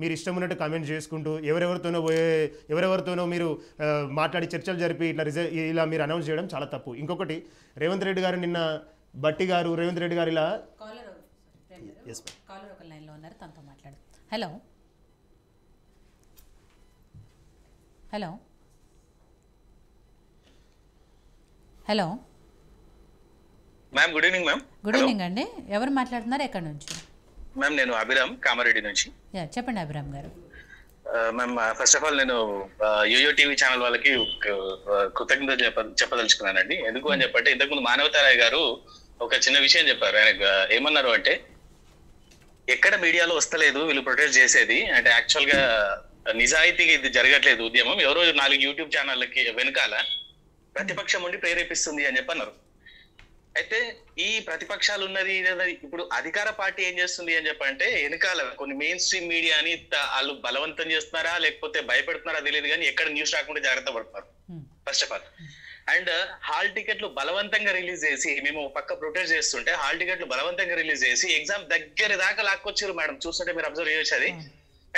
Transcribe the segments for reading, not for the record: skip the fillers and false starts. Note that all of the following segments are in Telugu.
మీరు ఇష్టం ఉన్నట్టు కామెంట్ చేసుకుంటూ ఎవరెవరితోనో మీరు మాట్లాడి చర్చలు జరిపి ఇలా మీరు అనౌన్స్ చేయడం చాలా తప్పు. ఇంకొకటి, రేవంత్ రెడ్డి గారు నిన్న బట్టి గారు రేవంత్ రెడ్డి గారు ఇలా కాలర్ ఒక లైన్లో ఉన్నారు, తనతో మాట్లాడు. Hello hello hello ma'am, good evening ma'am. Good evening అండి. ఎవరు మాట్లాడుతున్నారు, ఎక్కడి నుంచి? మ్యామ్, నేను అభిరామ్, కామారెడ్డి నుంచి. చెప్పండి అభిరామ్ గారు. మ్యామ్, ఫస్ట్ ఆఫ్ ఆల్ నేను యోయో టీవీ ఛానల్ వాళ్ళకి కృతజ్ఞతలు చెప్పదలుచుకున్నానండి. ఎందుకు అని చెప్పంటే, ఇంతకుముందు మానవతారాయ్ గారు ఒక చిన్న విషయం చెప్పారు. ఆయన ఏమన్నారు అంటే, ఎక్కడ మీడియాలో వస్తలేదు వీళ్ళు ప్రొటెస్ట్ చేసేది అంటే, యాక్చువల్ గా నిజాయితీగా ఇది జరగట్లేదు ఉద్యమం, ఎవరో 4 యూట్యూబ్ ఛానళ్ళకి వెనకాల ప్రతిపక్షం ఉండి ప్రేరేపిస్తుంది అని చెప్పన్నారు. అయితే ఈ ప్రతిపక్షాలు ఉన్నది ఇప్పుడు అధికార పార్టీ ఏం చేస్తుంది అని చెప్పంటే, వెనకాల కొన్ని మెయిన్ స్ట్రీమ్ మీడియాని వాళ్ళు బలవంతం చేస్తున్నారా లేకపోతే భయపెడుతున్నారా తెలియదు, కానీ ఎక్కడ న్యూస్ రాకుండా జాగ్రత్త పడుతున్నారు first of all. And hall టికెట్లు బలవంతంగా రిలీజ్ చేసి, మేము పక్క ప్రొటెస్ట్ చేస్తుంటే హాల్ టికెట్లు బలవంతంగా రిలీజ్ చేసి ఎగ్జామ్ దగ్గర దాకా లాక్కొచ్చారు మేడం. చూస్తుంటే మీరు అబ్జర్వ్ చేయొచ్చు అది.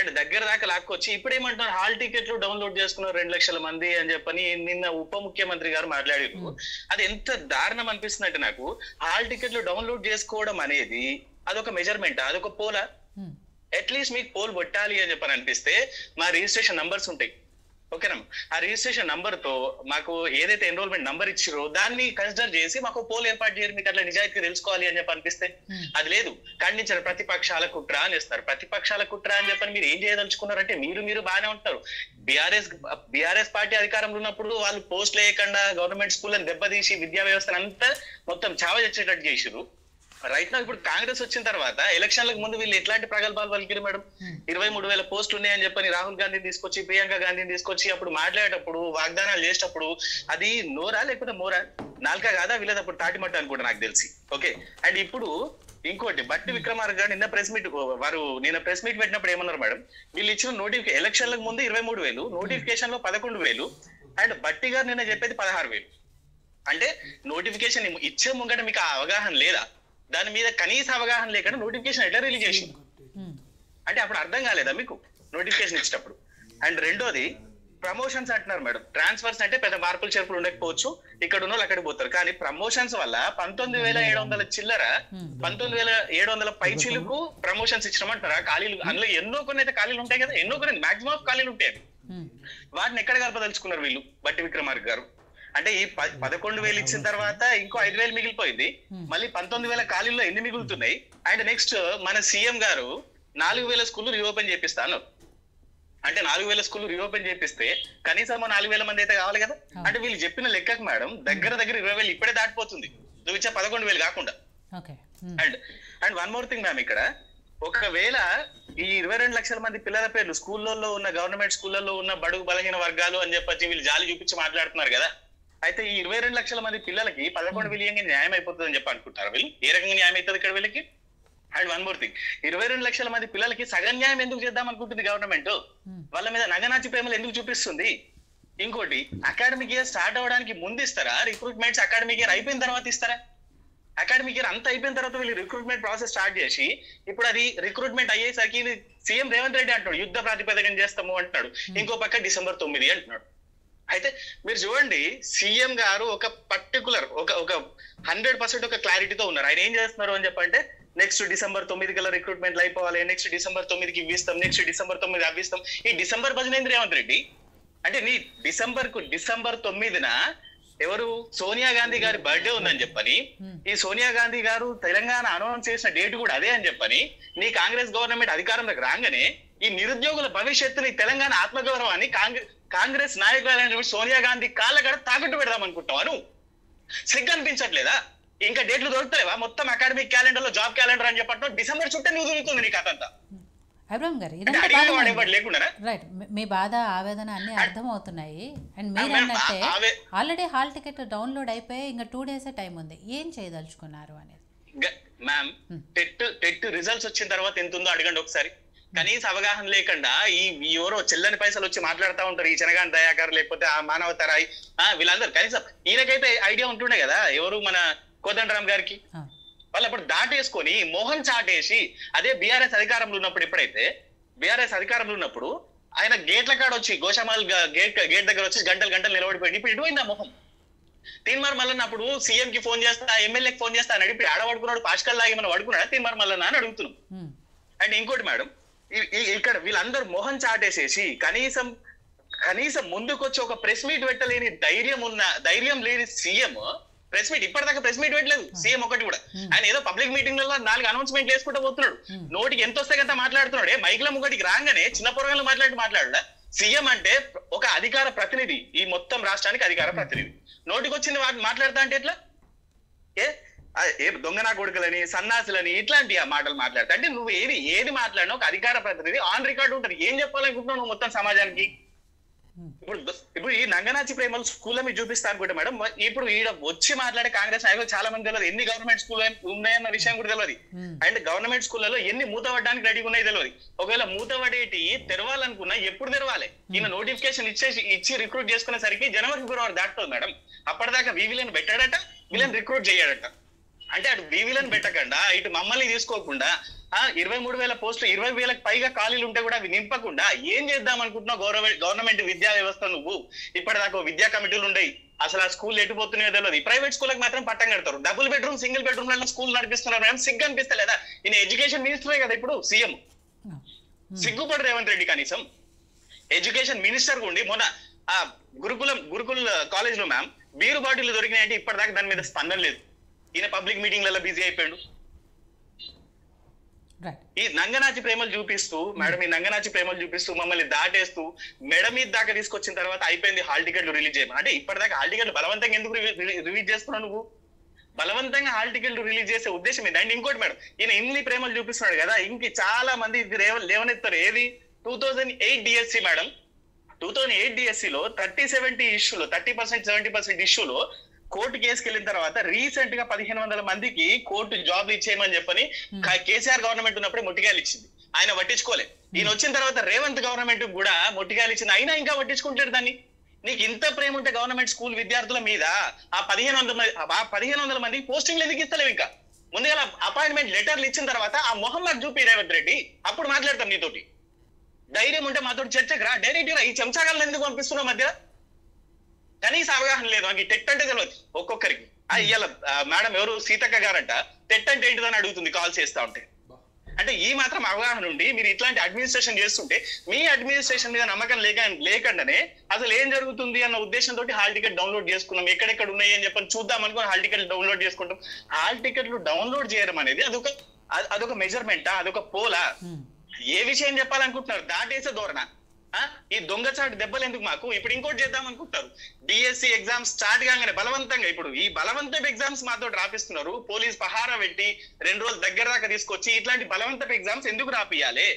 అండ్ దగ్గర దాకా లాక్కొచ్చి ఇప్పుడు ఏమంటున్నారు, హాల్ టికెట్లు డౌన్లోడ్ చేసుకున్నారు 2 లక్షల మంది అని చెప్పని నిన్న ఉప ముఖ్యమంత్రి గారు మాట్లాడారు. అది ఎంత దారుణం అనిపిస్తుంది అంటే నాకు, హాల్ టికెట్లు డౌన్లోడ్ చేసుకోవడం అనేది అదొక మెజర్మెంట్, అదొక పోలా? అట్లీస్ట్ మీకు పోల్ కొట్టాలి అని చెప్పని అనిపిస్తే మా రిజిస్ట్రేషన్ నంబర్స్ ఉంటాయి, ఓకేనా? ఆ రిజిస్ట్రేషన్ నంబర్ తో మాకు ఏదైతే ఎన్రోల్మెంట్ నంబర్ ఇచ్చారో దాన్ని కన్సిడర్ చేసి మాకు పోల్ ఏర్పాటు చేయరు, మీకు అట్లా నిజాయితీ తెలుసుకోవాలి అని చెప్పి అనిపిస్తే. అది లేదు, ఖండించారు. ప్రతిపక్షాల కుట్ర అని ఇస్తారు. ప్రతిపక్షాల కుట్ర అని చెప్పని మీరు ఏం చేయదలుచుకున్నారంటే, మీరు బాగానే ఉంటారు. బీఆర్ఎస్ పార్టీ అధికారంలో ఉన్నప్పుడు వాళ్ళు పోస్ట్ లేకుండా గవర్నమెంట్ స్కూళ్ళని దెబ్బతీసి విద్యా వ్యవస్థను అంతా మొత్తం చావ తెచ్చేటట్టు చేసిరు. రైట్ నా ఇప్పుడు కాంగ్రెస్ వచ్చిన తర్వాత ఎలక్షన్లకు ముందు వీళ్ళు ఎట్లాంటి ప్రగల్భాలు పలికిరు మేడం? 23,000 పోస్టులు ఉన్నాయని చెప్పని రాహుల్ గాంధీని తీసుకొచ్చి ప్రియాంక గాంధీని తీసుకొచ్చి అప్పుడు మాట్లాడేటప్పుడు వాగ్దానాలు చేసేటప్పుడు అది నోరా లేకపోతే మోరా నాలుక కాదా వీళ్ళదప్పుడు తాటిమట్టు అనుకుంటా నాకు తెలిసి. ఓకే. అండ్ ఇప్పుడు ఇంకోటి, బట్టి విక్రమార్క గారు నిన్న ప్రెస్ మీట్ పెట్టినప్పుడు ఏమన్నారు మేడం, వీళ్ళు ఇచ్చిన నోటిఫికేషన్ ఎలక్షన్లకు ముందు 23,000, నోటిఫికేషన్ లో 11,000, అండ్ బట్టి గారు నిన్న చెప్పేది 16,000. అంటే నోటిఫికేషన్ ఇచ్చే ముంగట మీకు ఆ అవగాహన లేదా? దాని మీద కనీస అవగాహన లేకుండా నోటిఫికేషన్ ఎట్లా రిలీజ్ చేసింది అంటే అప్పుడు అర్థం కాలేదా మీకు నోటిఫికేషన్ ఇచ్చేటప్పుడు? అండ్ రెండోది, ప్రమోషన్స్ అంటున్నారు మేడం. ట్రాన్స్ఫర్స్ అంటే పెద్ద మార్పులు చేర్పులు ఉండకపోవచ్చు, ఇక్కడ ఉన్న వాళ్ళు అక్కడికి పోతారు, కానీ ప్రమోషన్స్ వల్ల 19,700 చిల్లర 19,700 పైచీలకు ప్రమోషన్స్ ఇచ్చినామంటారా? ఖాళీలు అందులో ఎన్నో కొన్ని అయితే ఖాళీలు ఉంటాయి కదా, ఎన్నో కొన్ని మాక్సిమం ఆఫ్ ఖాళీలు ఉంటాయి. వాటిని ఎక్కడ కలపదలుచుకున్నారు వీళ్ళు బట్టి విక్రమార్క గారు? అంటే ఈ 11,000 ఇచ్చిన తర్వాత ఇంకో 5,000 మిగిలిపోయింది, మళ్ళీ 19,000 ఖాళీల్లో ఎన్ని మిగులుతున్నాయి? అండ్ నెక్స్ట్ మన సీఎం గారు 4,000 స్కూళ్ళు రీఓపెన్ చేపిస్తాను అంటే 4,000 స్కూళ్ళు రీఓపెన్ చేపిస్తే కనీసం 4,000 మంది అయితే కావాలి కదా. అంటే వీళ్ళు చెప్పిన లెక్కకు మేడం దగ్గర 20,000 ఇప్పుడే దాటిపోతుంది, నువ్వు ఇచ్చే 11,000 కాకుండా. And one more thing ma'am, ఇక్కడ ఒకవేళ ఈ 22 లక్షల మంది పిల్లల పేర్లు స్కూళ్ళల్లో ఉన్న గవర్నమెంట్ స్కూళ్ళల్లో ఉన్న బడుగు బలహీన వర్గాలు అని చెప్పి వీళ్ళు జాలి చూపించి మాట్లాడుతున్నారు కదా, అయితే ఈ 22 లక్షల మంది పిల్లలకి 11 బిలియన్ న్యాయం అయిపోతుంది అని చెప్పి అనుకుంటారు వీళ్ళు? ఏ రకంగా న్యాయం అవుతుంది ఇక్కడ వీళ్ళకి? అండ్ వన్ మోర్ థింగ్, 22 లక్షల మంది పిల్లలకి సగం న్యాయం ఎందుకు చేద్దాం అనుకుంటుంది గవర్నమెంట్? వాళ్ళ మీద నగనాచి ప్రేమలు ఎందుకు చూపిస్తుంది? ఇంకోటి, అకాడమిక్ ఇయర్ స్టార్ట్ అవ్వడానికి ముందు ఇస్తారా రిక్రూట్మెంట్స్? అకాడమిక్ ఇయర్ అయిపోయిన తర్వాత ఇస్తారా? అకాడమిక్ ఇయర్ అంతా అయిపోయిన తర్వాత వీళ్ళు రిక్రూట్మెంట్ ప్రాసెస్ స్టార్ట్ చేసి ఇప్పుడు అది రిక్రూట్మెంట్ అయ్యేసరికి సీఎం రేవంత్ రెడ్డి అంటున్నాడు యుద్ధ ప్రాతిపదికన చేస్తాము అంటున్నాడు, ఇంకో పక్క December 9 అంటున్నాడు. అయితే మీరు చూడండి, సీఎం గారు ఒక పర్టికులర్ ఒక 100% ఒక క్లారిటీతో ఉన్నారు. ఆయన ఏం చేస్తున్నారు అని చెప్పంటే, నెక్స్ట్ December 9 కల్లా రిక్రూట్మెంట్లు అయిపోవాలి, నెక్స్ట్ December 9కి ఇవ్విస్తాం, నెక్స్ట్ December 9 అవ్విస్తాం. ఈ డిసెంబర్ భజనేంద్ర రేవంత్ రెడ్డి అంటే నీ December 9న ఎవరు సోనియా గాంధీ గారి బర్త్డే ఉందని చెప్పని, ఈ సోనియా గాంధీ గారు తెలంగాణ అనౌన్స్ చేసిన డేట్ కూడా అదే అని చెప్పని, నీ కాంగ్రెస్ గవర్నమెంట్ అధికారంలోకి రాగానే ఈ నిరుద్యోగుల భవిష్యత్తుని, తెలంగాణ ఆత్మగౌరవాన్ని కాంగ్రెస్ నాయకులు సోనియా గాంధీ కాళ్ళగడ తాకట్టు పెడదాం అనుకుంటావాను? సిగ్గు అనిపించట్లేదా? ఇంకా డేట్లు దొరుకుతలేవా? మొత్తం అకాడమిక్ క్యాలెండర్ లో జాబ్ క్యాలెండర్ అని చెప్పట్టు డిసెంబర్ చుట్టూ నువ్వు దొరుకుతుంది నీ కథ అంతా. అబ్రామ్ గారు, రైట్, మీ బాధ ఆవేదన అన్ని అర్థం అవుతున్నాయి. అండ్ మీరు అన్నట్టే ఆల్రెడీ హాల్ టికెట్ డౌన్లోడ్ అయిపోయి ఇంకా 2 days టైం ఉంది, ఏం చేయదలుచుకున్నారు అనేది? మ్యామ్, టెట్ రిజల్ట్స్ వచ్చిన తర్వాత ఎంత ఉందో అడగండి ఒకసారి. కనీస అవగాహన లేకుండా ఈ ఎవరో చెల్లని పైసలు వచ్చి మాట్లాడుతూ ఉంటారు, ఈ చెనగాని దయాకర్ లేకపోతే ఆ మానవతరాయ్ వీళ్ళందరూ. కనీసం ఈయనకైతే ఐడియా ఉంటుండే కదా, ఎవరు మన కోదండరామ్ గారికి. వాళ్ళు అప్పుడు దాటేసుకొని మోహన్ చాటేసి, అదే బీఆర్ఎస్ అధికారంలో ఉన్నప్పుడు ఎప్పుడైతే బీఆర్ఎస్ అధికారంలో ఉన్నప్పుడు ఆయన గేట్ల కాడ వచ్చి గోషామాల్ గేట్ దగ్గర వచ్చి గంటలు నిలబడిపోయింది. ఇప్పుడు ఇటుపోయింది ఆ మొహం. తీన్మార్ మల్లన్న అప్పుడు సీఎం కి ఫోన్ చేస్తా, ఎమ్మెల్యేకి ఫోన్ చేస్తా అని ఇప్పుడు ఆడ పడుకున్నాడు, పాష్కల్ లాగి మనం పడుకున్నాడా తీన్మార్ మల్లన్న అని అడుగుతున్నాం. అండ్ ఇంకోటి మేడం, ఇక్కడ వీళ్ళందరూ మొహం చాటేసేసి కనీసం ముందుకొచ్చి ఒక ప్రెస్ మీట్ పెట్టలేని ధైర్యం లేని సీఎం ప్రెస్ మీట్ ఇప్పటిదాకా ప్రెస్ మీట్ పెట్టలేదు సీఎం ఒకటి కూడా. ఆయన ఏదో పబ్లిక్ మీటింగ్ లలో 4 అనౌన్స్మెంట్లు వేసుకుంటూ పోతున్నాడు. నోటికి ఎంత వస్తే కదా మాట్లాడుతున్నాడు. మైక్ల ముగ్గటికి రాగానే చిన్న పొరగాళ్ళు మాట్లాడా. సీఎం అంటే ఒక అధికార ప్రతినిధి, ఈ మొత్తం రాష్ట్రానికి అధికార ప్రతినిధి. నోటికి వచ్చింది మాట్లాడతా అంటే ఎట్లా? ఏ దొంగనా కొడుకులని, సన్నాసులని ఇట్లాంటి ఆ మాటలు మాట్లాడతా అంటే నువ్వు ఏది మాట్లాడినా ఒక అధికార ప్రతినిధి ఆన్ రికార్డు ఉంటుంది. ఏం చెప్పాలనుకుంటున్నావు నువ్వు మొత్తం సమాజానికి? ఇప్పుడు ఈ నంగనాచి ప్రేమలు స్కూల్లో మీరు చూపిస్తా అనుకుంటే మేడం, ఇప్పుడు ఈడ వచ్చి మాట్లాడే కాంగ్రెస్ నాయకులు చాలా మంది తెలియదు. ఎన్ని గవర్నమెంట్ స్కూల్ ఉన్నాయన్న విషయం కూడా తెలియదు. అండ్ గవర్నమెంట్ స్కూళ్ళలో ఎన్ని మూతపడడానికి రెడీగా ఉన్నాయి తెలియదు. ఒకవేళ మూతపడేటి తెరవాలనుకున్నా ఎప్పుడు తెరవాలి? ఈయన నోటిఫికేషన్ ఇచ్చి రిక్రూట్ చేసుకునేసరికి జనవరి ఫిబ్రవరి దాటుతుంది మేడం. అప్పటిదాకా వీవీలను పెట్టాడట, వీళ్ళని రిక్రూట్ చేయాడట. అంటే అటు వీవీలను పెట్టకుండా ఇటు మమ్మల్ని తీసుకోకుండా 23,000 పోస్టులు 20,000కి పైగా ఖాళీలు ఉంటే కూడా అవి నింపకుండా ఏం చేద్దాం అనుకుంటున్నావు? గవర్నమెంట్ విద్యా వ్యవస్థ నువ్వు ఇప్పటిదాకా విద్యా కమిటీలు ఉండేవి. అసలు ఆ స్కూల్ ఎటుపోతున్నాయో తెలియదు. ప్రైవేట్ స్కూల్కి మాత్రం పట్టం కడతారు. డబుల్ బెడ్రూమ్, సింగిల్ బెడ్రూమ్ లలో స్కూల్ నడిపిస్తున్నారు మేడం. సిగ్గు అనిపిస్తలేదా? ఈయన ఎడ్యుకేషన్ మినిస్టరే కదా ఇప్పుడు సీఎం. సిగ్గుపడు రేవంత్ రెడ్డి. కనీసం ఎడ్యుకేషన్ మినిస్టర్ ఉండి మొన్న ఆ గురుకుల కాలేజ్ లో మ్యామ్ బీరు బాటిల్ దొరికినాయంటే ఇప్పటిదాకా దాని మీద స్పందన లేదు. ఈయన పబ్లిక్ మీటింగ్లలో బిజీ అయిపోయాడు. ఈ నంగనాచి ప్రేమలు చూపిస్తూ మేడం, ఈ నంగనాచి ప్రేమలు చూపిస్తూ మమ్మల్ని దాటేస్తూ మెడ మీద దాకా తీసుకొచ్చిన తర్వాత అయిపోయింది హాల్ టికెట్లు రిలీజ్ చేయమని. అంటే ఇప్పటిదాకా హాల్ టికెట్లు బలవంతంగా ఎందుకు రిలీజ్ చేస్తున్నావు నువ్వు? బలవంతంగా హాల్ టికెట్లు రిలీజ్ చేసే ఉద్దేశం ఏంటి? అండ్ ఇంకోటి మేడం, ఈయన ఇన్ని ప్రేమలు చూపిస్తున్నాడు కదా, ఇంక చాలా మంది లేవనెత్తారు. ఏది 2008 డిఎస్సి మేడం, 2008 డిఎస్సిలో 30% ఇష్యూలో 30% 70% ఇష్యూలో కోర్టు కేసుకి వెళ్ళిన తర్వాత రీసెంట్ గా 1,500 మందికి కోర్టు జాబ్ ఇచ్చేయమని చెప్పని కేసీఆర్ గవర్నమెంట్ ఉన్నప్పుడే మొట్టికాయలు ఇచ్చింది. ఆయన పట్టించుకోలే. ఈయన వచ్చిన తర్వాత రేవంత్ గవర్నమెంట్ కూడా మొట్టికాయలు ఇచ్చింది. అయినా ఇంకా పట్టించుకుంటాడు దాన్ని. నీకు ఇంత ప్రేమ ఉంటే గవర్నమెంట్ స్కూల్ విద్యార్థుల మీద ఆ 1,500 మందికి పోస్టింగ్లు ఎందుకు ఇస్తలేవు? ఇంకా ముందుగా అపాయింట్మెంట్ లెటర్లు ఇచ్చిన తర్వాత ఆ మొహమ్మద్ చూపి రేవంత్ రెడ్డి, అప్పుడు మాట్లాడతాం నీతోటి. ధైర్యం ఉంటే మాతోటి చర్చకు రా, డైరెక్ట్ గా. ఈ చెంచాగాలను ఎందుకు పంపిస్తున్నావు మధ్య? కనీస అవగాహన లేదు. నాకు ఈ టెట్ అంటే తెలియదు ఒక్కొక్కరికి. ఇవాళ మేడం ఎవరు సీతక్క గారంట టెట్ అంటే ఏంటిదని అడుగుతుంది కాల్ చేస్తా ఉంటే. అంటే ఈ మాత్రం అవగాహన ఉండి మీరు ఇట్లాంటి అడ్మినిస్ట్రేషన్ చేస్తుంటే మీ అడ్మినిస్ట్రేషన్ మీద నమ్మకం లేకుండానే అసలు ఏం జరుగుతుంది అన్న ఉద్దేశంతో హాల్ టికెట్ డౌన్లోడ్ చేసుకున్నాం. ఎక్కడెక్కడ ఉన్నాయి అని చెప్పని చూద్దాం అనుకుని హాల్ టికెట్ డౌన్లోడ్ చేసుకుంటాం. హాల్ టికెట్లు డౌన్లోడ్ చేయడం అనేది అదొక మెజర్మెంటా? అదొక పోలా? ఏ విషయం చెప్పాలనుకుంటున్నారు? దాటేసే ధోరణ. ఈ దొంగచాటు దెబ్బలు ఎందుకు మాకు? ఇప్పుడు ఇంకోటి చేద్దాం అనుకుంటారు. డిఎస్సి ఎగ్జామ్స్ స్టార్ట్ కాగానే బలవంతంగా ఇప్పుడు ఈ బలవంతపు ఎగ్జామ్స్ మాతో రాపిస్తున్నారు. పోలీస్ పహారా పెట్టి 2 రోజులు దగ్గర దాకా తీసుకొచ్చి ఇట్లాంటి బలవంతపు ఎగ్జామ్స్ ఎందుకు రాపియాలి?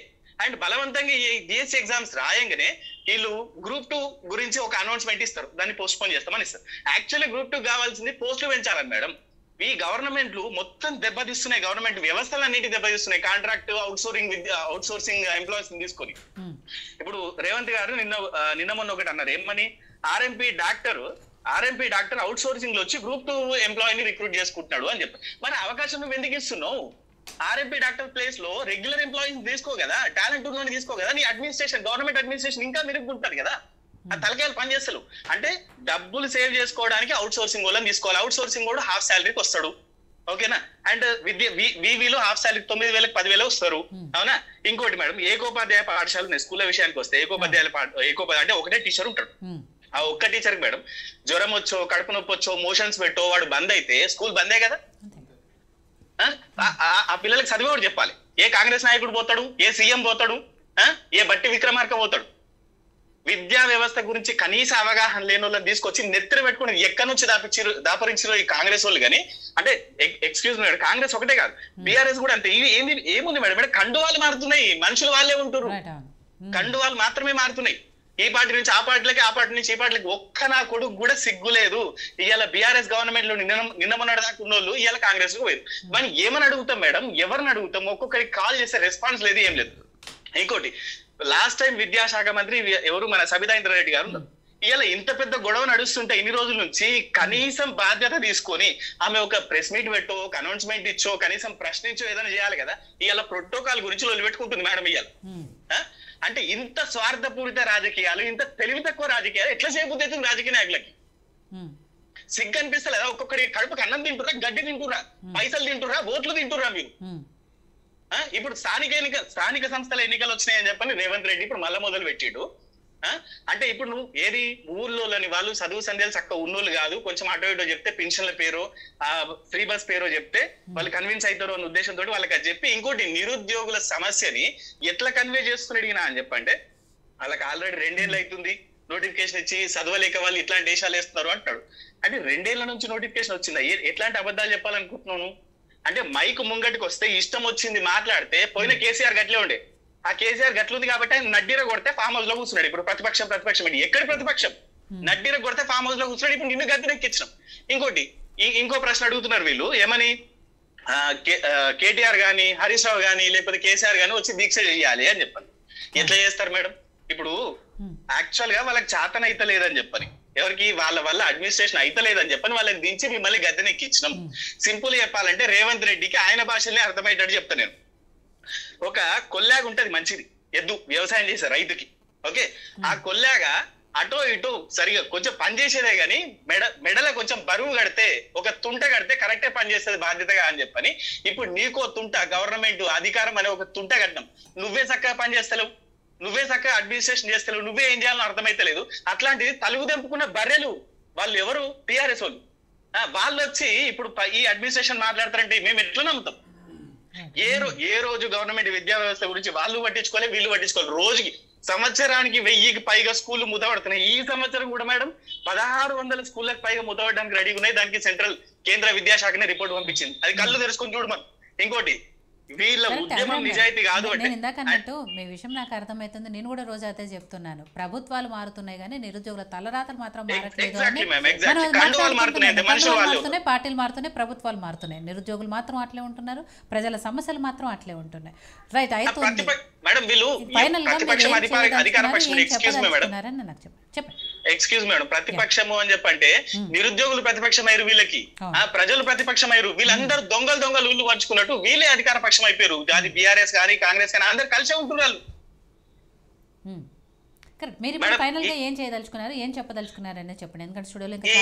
అండ్ బలవంతంగా ఈ డిఎస్సి ఎగ్జామ్స్ రాయంగానే వీళ్ళు గ్రూప్ 2 గురించి ఒక అనౌన్స్మెంట్ ఇస్తారు, దాన్ని పోస్ట్ పోన్ చేస్తామని ఇస్తారు. యాక్చువల్లీ గ్రూప్ 2 కావాల్సింది పోస్టులు పెంచాలని మేడం. ఈ గవర్నమెంట్లు మొత్తం దెబ్బతీస్తున్నాయి. గవర్నమెంట్ వ్యవస్థలన్నిటి దెబ్బతీస్తున్నాయి. కాంట్రాక్ట్ అవుట్ సోర్సింగ్ ఎంప్లాయీస్ తీసుకొని. ఇప్పుడు రేవంత్ గారు నిన్న మొన్న ఒకటి అన్నారు. ఏమని? ఆర్ఎంపీ డాక్టర్ అవుట్ సోర్సింగ్ లో వచ్చి గ్రూప్ 2 ఎంప్లాయీని రిక్రూట్ చేసుకుంటున్నాడు అని చెప్పారు. మరి అవకాశం నువ్వు ఎందుకు ఇస్తున్నావు? ఆర్ఎంపీ డాక్టర్ ప్లేస్ లో రెగ్యులర్ ఎంప్లాయీస్ తీసుకో కదా, టాలెంట్ ఉన్న తీసుకో కదా. నీ అడ్మినిస్ట్రేషన్, గవర్నమెంట్ అడ్మినిస్ట్రేషన్ ఇంకా మెరుగుంటారు కదా. ఆ తలకాయలు పనిచేస్తారు. అంటే డబ్బులు సేవ్ చేసుకోవడానికి అవుట్ సోర్సింగ్ వాళ్ళని తీసుకోవాలి. అవుట్ సోర్సింగ్ కూడా హాఫ్ శాలరీకి వస్తాడు. ఓకేనా? అండ్ వివిలో హాఫ్ శాలరీ 9,000 10,000 వస్తారు. అవునా? ఇంకోటి మేడం, ఏకోపాధ్యాయ పాఠశాల స్కూల్ విషయానికి వస్తే ఏకోపాధ్యాయ అంటే ఒకటే టీచర్ ఉంటాడు. ఆ ఒక్క టీచర్ మేడం జ్వరం వచ్చో, కడుపు నొప్పి వచ్చో, మోషన్స్ పెట్టో వాడు బంద్ అయితే స్కూల్ బందే కదా. ఆ పిల్లలకి చదివేవాడు చెప్పాలి. ఏ కాంగ్రెస్ నాయకుడు పోతాడు? ఏ సీఎం పోతాడు? ఏ బట్టి విక్రమార్క పోతాడు? విద్యా వ్యవస్థ గురించి కనీస అవగాహన లేని వాళ్ళని తీసుకొచ్చి నెత్తిన పెట్టుకుని ఎక్కడి నుంచి దాపరించారు ఈ కాంగ్రెస్ వాళ్ళు. కానీ అంటే ఎక్స్క్యూజ్ మీ, కాంగ్రెస్ ఒకటే కాదు, బీఆర్ఎస్ కూడా అంతే. ఏముంది మేడం? కండువాలు మారుతున్నాయి, మనుషులు వాళ్ళే ఉంటున్నారు. కండువాలు మాత్రమే మారుతున్నాయి. ఈ పార్టీ నుంచి ఆ పార్టీలకి, ఆ పార్టీ నుంచి ఈ పార్టీలకి. ఒక్క నా కొడుకు కూడా సిగ్గు లేదు. ఇవాళ బీఆర్ఎస్ గవర్నమెంట్ లో నిన్న మొన్న దాకా ఉన్న వాళ్ళు ఇవాళ కాంగ్రెస్ కు పోయారు. మనం ఏమని అడుగుతాం మేడం? ఎవరిని అడుగుతాం? ఒక్కొక్కరికి కాల్ చేస్తే రెస్పాన్స్ లేదు, ఏం లేదు. ఇంకోటి, లాస్ట్ టైం విద్యాశాఖ మంత్రి ఎవరు? మన సబితా ఇంద్రారెడ్డి గారు. ఇలా ఇంత పెద్ద గొడవ నడుస్తుంటే ఇన్ని రోజుల నుంచి కనీసం బాధ్యత తీసుకొని ఆమె ఒక ప్రెస్ మీట్ పెట్టో, ఒక అనౌన్స్మెంట్ ఇచ్చో, కనీసం ప్రశ్నించో ఏదైనా చేయాలి కదా. ఇవాళ ప్రోటోకాల్ గురించి లొల్లి పెట్టుకుంటుంది మేడం ఇవాళ. అంటే ఇంత స్వార్థపూరిత రాజకీయాలు, ఇంత తెలివి తక్కువ రాజకీయాలు ఎట్లా చేయబుద్ధి అవుతుంది రాజకీయ నాయకులకి? సిగ్గు అనిపిస్తలేదా? ఒక్కొక్కడి కడుపుకి అన్నం తింటురా, గడ్డి తింటురా, పైసలు తింటురా, ఓట్లు తింటురా మీరు? ఇప్పుడు స్థానిక సంస్థల ఎన్నికలు వచ్చినాయని చెప్పని రేవంత్ రెడ్డి ఇప్పుడు మళ్ళా మొదలు పెట్టిడు. అంటే ఇప్పుడు నువ్వు ఏది ఊర్లోని వాళ్ళు చదువు సంధ్యాలు చక్కగా ఉన్నోళ్ళు కాదు, కొంచెం అటో ఇటో చెప్తే పెన్షన్ల పేరు, ఫ్రీ బస్ పేరు చెప్తే వాళ్ళు కన్విన్స్ అవుతారు అన్న ఉద్దేశంతో వాళ్ళకి అది చెప్పి, ఇంకోటి నిరుద్యోగుల సమస్యని ఎట్లా కన్వే చేసుకుని అడిగినా అని చెప్పంటే వాళ్ళకి ఆల్రెడీ 2 ఏళ్ళు అవుతుంది నోటిఫికేషన్ ఇచ్చి, చదవలేక వాళ్ళు ఇట్లాంటి దేశాలు వేస్తున్నారు అంటాడు. అంటే 2 ఏళ్ల నుంచి నోటిఫికేషన్ వచ్చిందా? ఎట్లాంటి అబద్ధాలు చెప్పాలనుకుంటున్నాను? అంటే మైక్ ముంగటికి వస్తే ఇష్టం వచ్చింది మాట్లాడితే, పోయిన కేసీఆర్ గట్లే ఉండే, ఆ కేసీఆర్ గట్లుంది కాబట్టి ఆయన నడ్డీర కొడితే ఫామ్ హౌస్ లో కూర్చున్నాడు. ఇప్పుడు ప్రతిపక్షం ఎక్కడి ప్రతిపక్షం? నడ్డీర కొడితే ఫామ్ హౌస్ లో కూర్చున్నాడు. ఇప్పుడు నిన్ను గద్దెనెక్కించినాం. ఇంకోటి ఇంకో ప్రశ్న అడుగుతున్నారు వీళ్ళు, ఏమని కేటీఆర్ గాని, హరీష్ రావు గాని, లేకపోతే కేసీఆర్ గాని వచ్చి దీక్ష చేయాలి అని చెప్పాలి. ఎట్లా చేస్తారు మేడం? ఇప్పుడు యాక్చువల్ గా వాళ్ళకి చేతన అయితే లేదని చెప్పని, ఎవరికి వాళ్ళ వల్ల అడ్మినిస్ట్రేషన్ అయితే లేదని చెప్పని వాళ్ళని దించి మిమ్మల్ని గద్దెనెక్కించినాం. సింపుల్ చెప్పాలంటే రేవంత్ రెడ్డికి ఆయన భాషల్ని అర్థమయ్యేటట్టు చెప్తా నేను. ఒక కొల్లాగా ఉంటది మంచిది, ఎద్దు వ్యవసాయం చేసే రైతుకి. ఓకే, ఆ కొల్లాగా అటో ఇటో సరిగా కొంచెం పని చేసేదే గాని మెడల కొంచెం బరువు కడితే, ఒక తుంట కడితే కరెక్టే పని చేస్తుంది బాధ్యతగా అని చెప్పని, ఇప్పుడు నీకో తుంట గవర్నమెంట్ అధికారం అనే ఒక తుంట కట్టినాం. నువ్వే చక్కగా పని చేస్తలేవు, నువ్వే చక్కగా అడ్మినిస్ట్రేషన్ చేస్తలేవు, నువ్వే ఏం చేయాలని అర్థమైతే లేదు. అట్లాంటిది తలుగు తెంపుకున్న బర్రెలు వాళ్ళు ఎవరు? టీఆర్ఎస్ వాళ్ళు. వాళ్ళు వచ్చి ఇప్పుడు ఈ అడ్మినిస్ట్రేషన్ మాట్లాడతారంటే మేము ఎట్లా నమ్ముతాం? ఏ రోజు గవర్నమెంట్ విద్యా వ్యవస్థ గురించి వాళ్ళు పట్టించుకోవాలి, వీళ్ళు పట్టించుకోవాలి. రోజుకి సంవత్సరానికి 1000కి పైగా స్కూళ్లు మూతపడుతున్నాయి. ఈ సంవత్సరం కూడా మేడం 1600 స్కూళ్ళకి పైగా మూతపడడానికి రెడీగా ఉన్నాయి. దానికి కేంద్ర విద్యాశాఖనే రిపోర్ట్ పంపించింది. అది కళ్ళు తెరుచుకొని చూడమని. ఇంకోటి వీళ్ళ ఉద్యమం నిజాయితీ కాదు అంటే, నేను ఇందాక అన్నట్టు మీ విషయం నాకు అర్థమవుతుంది. నేను కూడా రోజు అయితే చెప్తున్నాను, ప్రభుత్వాలు మారుతున్నాయి కానీ నిరుద్యోగుల తలరాతలు మాత్రం మారట్లేదు. మారుతున్నాయి, పార్టీలు మారుతున్నాయి, ప్రభుత్వాలు మారుతున్నాయి, నిరుద్యోగులు మాత్రం అట్లే ఉంటున్నారు, ప్రజల సమస్యలు మాత్రం అట్లే ఉంటున్నాయి. రైట్, అయితే ఫైనల్ గా చెప్పండి. ఎక్స్క్యూజ్ మేడం, ప్రతిపక్షము అని చెప్పంటే నిరుద్యోగులు ప్రతిపక్షమయ్యారు, వీళ్ళకి ప్రజలు ప్రతిపక్షమయ్యారు. వీళ్ళందరూ దొంగలు ఊళ్ళు పంచుకున్నట్టు వీళ్ళే అధికార పక్షం అయిపోయారు. అది బీఆర్ఎస్ కానీ కాంగ్రెస్ కానీ అందరు కలిసే ఉంటున్నారు. మీరు ఫైనల్ గా ఏం చేయదలుచుకున్నారు, ఏం చెప్పదలుచుకున్నారు అనేది చెప్పండి. ఎందుకంటే స్టూడియోలో ఈ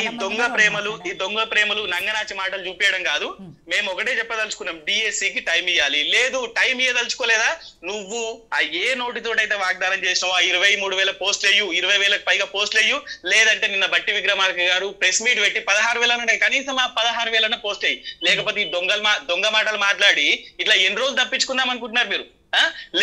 దొంగ ప్రేమలు నంగనాచి మాటలు చూపించడం కాదు. మేము ఒకటే చెప్పదలుచుకున్నాం, డిఎస్సికి టైం ఇవ్వాలి. లేదు టైం ఇవ్వదలుచుకోలేదా? నువ్వు ఆ ఏ నోటితోటైతే వాగ్దానం చేసినావు, ఆ 23,000 పోస్టులు అయ్యు, 20,000 పైగా పోస్టులు అయ్యు. లేదంటే నిన్న బట్టి విక్రమార్క గారు ప్రెస్ మీట్ పెట్టి 16,000 కనీసం ఆ 16,000 పోస్ట్ అయ్యి. లేకపోతే ఈ దొంగ మాటలు మాట్లాడి ఇట్లా ఎన్ని రోజులు తప్పించుకుందాం అనుకుంటున్నారు మీరు?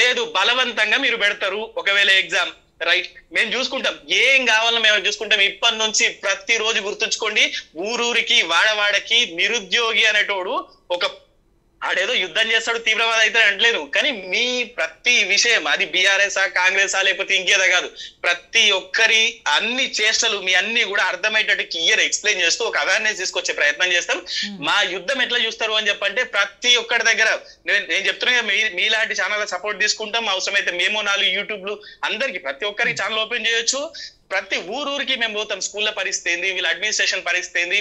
లేదు, బలవంతంగా మీరు పెడతారు ఒకవేళ ఎగ్జామ్. రైట్, మేము చూసుకుంటాం, ఏం కావాలో మేము చూసుకుంటాం. ఇప్పటి నుంచి ప్రతిరోజు గుర్తుంచుకోండి, ఊరూరికి వాడవాడకి నిరుద్యోగి అనేటోడు ఆడేదో యుద్ధం చేస్తాడు, తీవ్రవాద అయితే అంటలేదు. కానీ మీ ప్రతి విషయం, అది బీఆర్ఎస్ కాంగ్రెస్ లేకపోతే ఇంకేదా కాదు, ప్రతి ఒక్కరి అన్ని చేష్టలు మీ అన్ని కూడా అర్థమయ్యేటట్టు క్లియర్ ఎక్స్ప్లెయిన్ చేస్తూ ఒక అవేర్నెస్ తీసుకొచ్చే ప్రయత్నం చేస్తాం. మా యుద్ధం ఎట్లా చూస్తారు అని చెప్పంటే, ప్రతి ఒక్కరి దగ్గర నేను చెప్తున్నా, మీలాంటి ఛానల్ సపోర్ట్ తీసుకుంటాం. అవసరమైతే మేము 4 యూట్యూబ్లు అందరికి ప్రతి ఒక్కరికి ఛానల్ ఓపెన్ చేయొచ్చు. ప్రతి ఊరూరికి మేము పోతాం. స్కూళ్ళ పరిస్థితి ఏంది, వీళ్ళ అడ్మినిస్ట్రేషన్ పరిస్థితి ఏంది,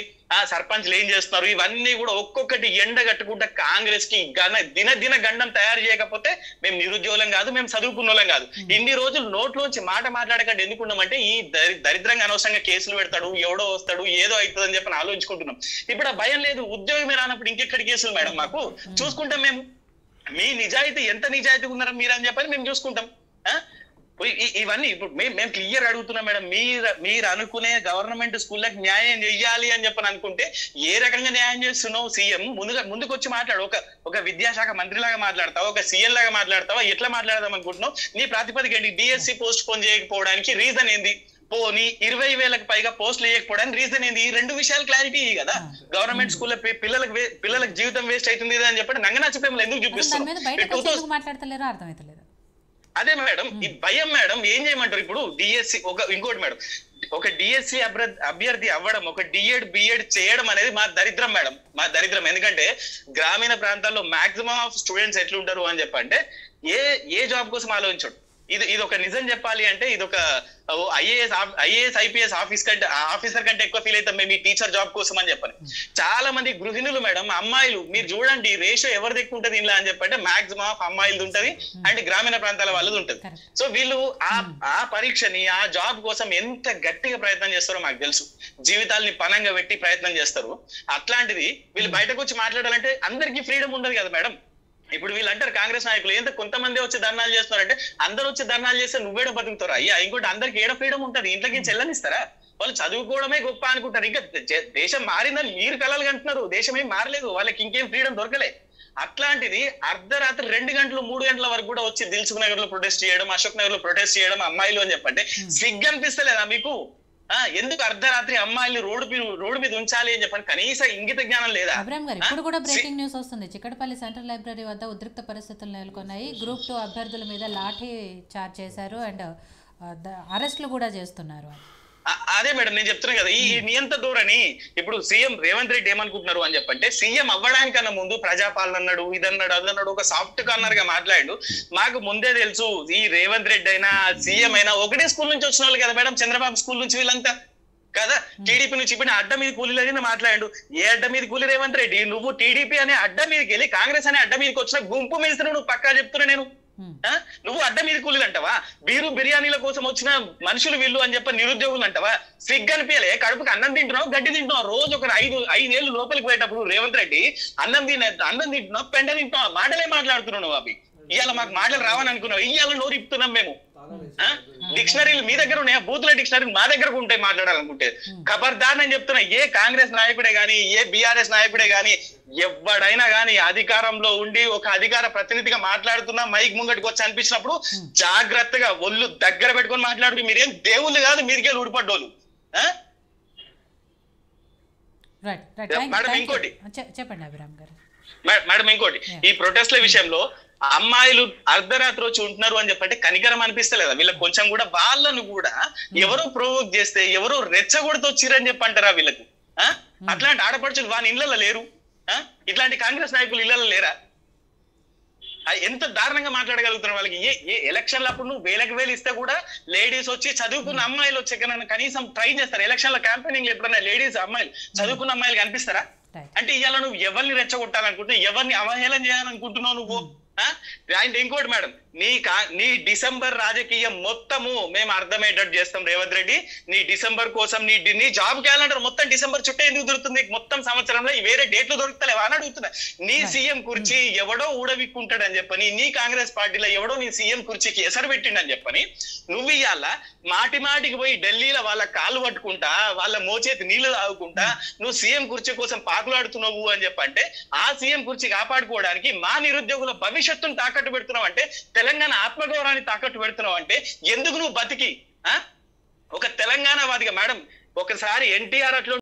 సర్పంచ్లు ఏం చేస్తున్నారు, ఇవన్నీ కూడా ఒక్కొక్కటి ఎండ కట్టుకుంటా కాంగ్రెస్ కి దిన గండం తయారు చేయకపోతే మేము నిరుద్యోగులం కాదు, మేము చదువుకున్నోళ్ళం కాదు. ఇన్ని రోజులు నోట్లోంచి మాట మాట్లాడకండి ఎందుకున్నామంటే, ఈ దరిద్రంగా అనవసరంగా కేసులు పెడతాడు, ఎవడో వస్తాడు, ఏదో అవుతుంది అని చెప్పి ఆలోచించుకుంటున్నాం. ఇప్పుడు ఆ భయం లేదు. ఉద్యోగమే రానప్పుడు ఇంకెక్కడి కేసులు మేడం? మాకు చూసుకుంటాం మేము. మీ నిజాయితీ ఎంత నిజాయితీ ఉన్నారో మీరని చెప్పని మేము చూసుకుంటాం. ఇవన్నీ ఇప్పుడు మేము క్లియర్ అడుగుతున్నాం మేడం. మీరు అనుకునే గవర్నమెంట్ స్కూళ్ళకి న్యాయం చెయ్యాలి అని చెప్పని అనుకుంటే ఏ రకంగా న్యాయం చేస్తున్నావు? సీఎం ముందుకు వచ్చి మాట్లాడు. ఒక విద్యాశాఖ మంత్రి లాగా మాట్లాడతావా, ఒక సీఎం లాగా మాట్లాడతావా, ఎట్లా మాట్లాడదాం అనుకుంటున్నావు? నీ ప్రాతిపదిక ఏంటి? డిఎస్సి పోస్ట్ పోన్ చేయకపోవడానికి రీజన్ ఏంది? పోనీ 20,000 పైగా పోస్టులు వేయకపోవడానికి రీజన్ ఏంది? ఈ 2 విషయాలు క్లారిటీ కదా. గవర్నమెంట్ స్కూల్లో పిల్లలకు జీవితం వేస్ట్ అవుతుంది అని చెప్పి నంగనాచి ప్రేమలు ఎందుకు చూపిస్తున్నారు? అదే మేడం, ఈ భయం మేడం. ఏం చేయమంటారు ఇప్పుడు? డిఎస్సి ఇంకోటి మేడం, ఒక డిఎస్సి అభ్యర్థి అవ్వడం, ఒక డిఎడ్ బిఎడ్ చేయడం అనేది మా దరిద్రం మేడం, మా దరిద్రం. ఎందుకంటే గ్రామీణ ప్రాంతాల్లో మాక్సిమం ఆఫ్ స్టూడెంట్స్ ఎట్లుంటారు అని చెప్పంటే, ఏ జాబ్ కోసం ఆలోచించడు. ఇది ఒక నిజం చెప్పాలి అంటే ఇది ఒక ఐఏఎస్ ఐపీఎస్ ఆఫీసర్ కంటే ఎక్కువ ఫీల్ అవుతాం మేము ఈ టీచర్ జాబ్ కోసం అని చెప్పని. చాలా మంది గృహిణులు మేడం, అమ్మాయిలు మీరు చూడండి రేషియో ఎవరిది ఎక్కువ ఉంటుంది ఇలా అని చెప్పంటే మాక్సిమం ఆఫ్ అమ్మాయిలది ఉంటది అండ్ గ్రామీణ ప్రాంతాల వాళ్ళది ఉంటది. సో వీళ్ళు ఆ పరీక్షని ఆ జాబ్ కోసం ఎంత గట్టిగా ప్రయత్నం చేస్తారో మాకు తెలుసు. జీవితాల్ని పనంగా పెట్టి ప్రయత్నం చేస్తారు. అట్లాంటిది వీళ్ళు బయటకు వచ్చి మాట్లాడాలంటే అందరికీ ఫ్రీడమ్ ఉండదు కదా మేడం. ఇప్పుడు వీళ్ళు అంటారు కాంగ్రెస్ నాయకులు ఎంత కొంతమంది వచ్చి ధర్నాలు చేస్తున్నారంటే అందరూ వచ్చి ధర్నాలు చేస్తే నువ్వేడ బతుకుతారా అయ్యా? ఇంకోటి అందరికి ఏడ ఫ్రీడమ్ ఉంటది, ఇంట్లోకి చెల్లనిస్తారా? వాళ్ళు చదువుకోవడమే గొప్ప అనుకుంటారు. ఇంకా దేశం మారిందని మీరు కలలు కంటున్నారు, దేశం ఏం మారలేదు, వాళ్ళకి ఇంకేం ఫ్రీడమ్ దొరకలే. అట్లాంటిది అర్ధరాత్రి 2 గంటలు 3 గంటల వరకు కూడా వచ్చి దిల్సుఖ్ నగర్ లో ప్రొటెస్ట్ చేయడం, అశోక్ నగర్ లో ప్రొటెస్ట్ చేయడం అమ్మాయిలు అని చెప్పంటే సిగ్గు అనిపిస్తలేదా మీకు? ఎందుకు అర్ధరాత్రి అమ్మాయిలు రోడ్డు మీద ఉంచాలి అని చెప్పండి, కనీస ఇంగిత జ్ఞానం లేదా? అబ్రామ్ గారు, ఇప్పుడు కూడా బ్రేకింగ్ న్యూస్ వస్తుంది. చిక్కడపల్లి సెంట్రల్ లైబ్రరీ వద్ద ఉద్రిక్త పరిస్థితులు నెలకొన్నాయి. గ్రూప్ 2 అభ్యర్థుల మీద లాఠీ చార్జ్ చేశారు అండ్ అరెస్టులు కూడా చేస్తున్నారు. అదే మేడం నేను చెప్తున్నా కదా, ఈ నియంత ధోరణి. ఇప్పుడు సీఎం రేవంత్ రెడ్డి ఏమనుకుంటున్నారు అని చెప్పంటే సీఎం అవ్వడానికన్నా ముందు ప్రజాపాలన అన్నాడు, ఇదన్నాడు, అదన్నాడు, ఒక సాఫ్ట్ కార్నర్ గా మాట్లాడు. మాకు ముందే తెలుసు ఈ రేవంత్ రెడ్డి అయినా సీఎం అయినా ఒకటే స్కూల్ నుంచి వచ్చిన వాళ్ళు కదా మేడం, చంద్రబాబు స్కూల్ నుంచి వీళ్ళంతా కదా. టీడీపీ నుంచి ఇప్పుడు అడ్డ మీద కూలీలని మాట్లాడు. ఏ అడ్డ మీద కూలి రేవంత్ రెడ్డి? నువ్వు టీడీపీ అనే అడ్డ మీదకి వెళ్ళి కాంగ్రెస్ అనే అడ్డ మీదకి వచ్చిన గుంపు మీద నువ్వు పక్కా చెప్తున్నా నేను. నువ్వు అడ్డ మీద కూలీలు అంటావా? బిర్యానీల కోసం వచ్చిన మనుషులు వీళ్ళు అని చెప్పి నిరుద్యోగులు అంటావా? సిగ్గు అనిపించలే? కడుపుకి అన్నం తింటున్నావు, గడ్డి తింటున్నావు. రోజు ఒక 5 ఏళ్ళు లోపలికి పోయేటప్పుడు రేవంత్ రెడ్డి అన్నం తింటున్నావు, పెండ తింటున్నావు, మాటలే మాట్లాడుతున్నావు నువ్వు. అవి ఇవాళ మాకు మాటలు రావని అనుకున్నావు, ఇవాళ నోరు ఇప్పుతున్నాం మేము. డిక్షనరీలు మీ దగ్గర ఉన్నాయా? బూతుల డిక్షనరీలు మా దగ్గర ఉంటాయి మాట్లాడాలనుకుంటే. ఖబర్దార్ అని చెప్తున్నా, ఏ కాంగ్రెస్ నాయకుడే గాని ఏ బీఆర్ఎస్ నాయకుడే గాని ఎవడైనా గాని అధికారంలో ఉండి ఒక అధికార ప్రతినిధిగా మాట్లాడుతున్నా మైక్ ముంగటికి వచ్చి అనిపించినప్పుడు జాగ్రత్తగా ఒళ్ళు దగ్గర పెట్టుకొని మాట్లాడు. మీరేం దేవుళ్ళు కాదు, మీదికెళ్ళి ఊడిపడ్డోళ్ళు. మేడం ఇంకోటి చెప్పండి అభిరామ్ గారు. మేడం ఇంకోటి, ఈ ప్రొటెస్ట్ల విషయంలో అమ్మాయిలు అర్ధరాత్రి వచ్చి ఉంటున్నారు అని చెప్పంటే కనికరం అనిపిస్తలేదా వీళ్ళకి కొంచెం కూడా? వాళ్ళను కూడా ఎవరో ప్రొవోక్ చేస్తే ఎవరో రెచ్చగొడుతూ వచ్చిరని చెప్పి అంటారా వీళ్ళకు? అట్లాంటి ఆడపడుచులు వాని ఇళ్లలో లేరు? ఇట్లాంటి కాంగ్రెస్ నాయకులు ఇళ్లలో లేరా? ఎంత దారుణంగా మాట్లాడగలుగుతున్నారు వాళ్ళకి. ఏ ఎలక్షన్ల అప్పుడు నువ్వు వేలకు ఇస్తే కూడా లేడీస్ వచ్చి చదువుకున్న అమ్మాయిలు వచ్చి కనీసం ట్రై చేస్తారు. ఎలక్షన్ల క్యాంపెయినింగ్ ఎప్పుడన్నా లేడీస్ అమ్మాయిలు చదువుకున్న అమ్మాయిలు కనిపిస్తారా? అంటే ఇవాళ నువ్వు ఎవరిని రెచ్చగొట్టాలనుకుంటున్నావు, ఎవరిని అవహేళన చేయాలనుకుంటున్నావు నువ్వు? అండ్ ఇంకోటి మేడం, నీ డిసెంబర్ రాజకీయం మొత్తము మేము అర్థమయ్యేటట్టు చేస్తాం రేవంత్ రెడ్డి. నీ డిసెంబర్ కోసం నీ జాబ్ క్యాలెండర్ మొత్తం డిసెంబర్ చుట్టే ఎందుకు దొరుకుతుంది? మొత్తం సంవత్సరంలో వేరే డేట్లు దొరుకుతలేవా అని అడుగుతున్నా. నీ సీఎం కుర్చీ ఎవడో ఊడవిక్కుంటాడని చెప్పని, నీ కాంగ్రెస్ పార్టీలో ఎవడో నీ సీఎం కుర్చీకి ఎసరు పెట్టిండని చెప్పని నువ్వు ఇవాళ మాటికి పోయి ఢిల్లీలో వాళ్ళ కాళ్ళు పట్టుకుంటా వాళ్ళ మోచేతి నీళ్లు తాగుకుంటా నువ్వు సీఎం కుర్చీ కోసం పాకులాడుతున్నావు అని చెప్పంటే, ఆ సీఎం కుర్చీ కాపాడుకోవడానికి మా నిరుద్యోగుల భవిష్యత్తును తాకట్టు పెడుతున్నావు అంటే, తెలంగాణ ఆత్మగౌరవాన్ని తాకట్టు పెడుతున్నావు అంటే ఎందుకు నువ్వు బతికి ఒక తెలంగాణ వాదిగా? మేడం ఒకసారి ఎన్టీఆర్ అట్లా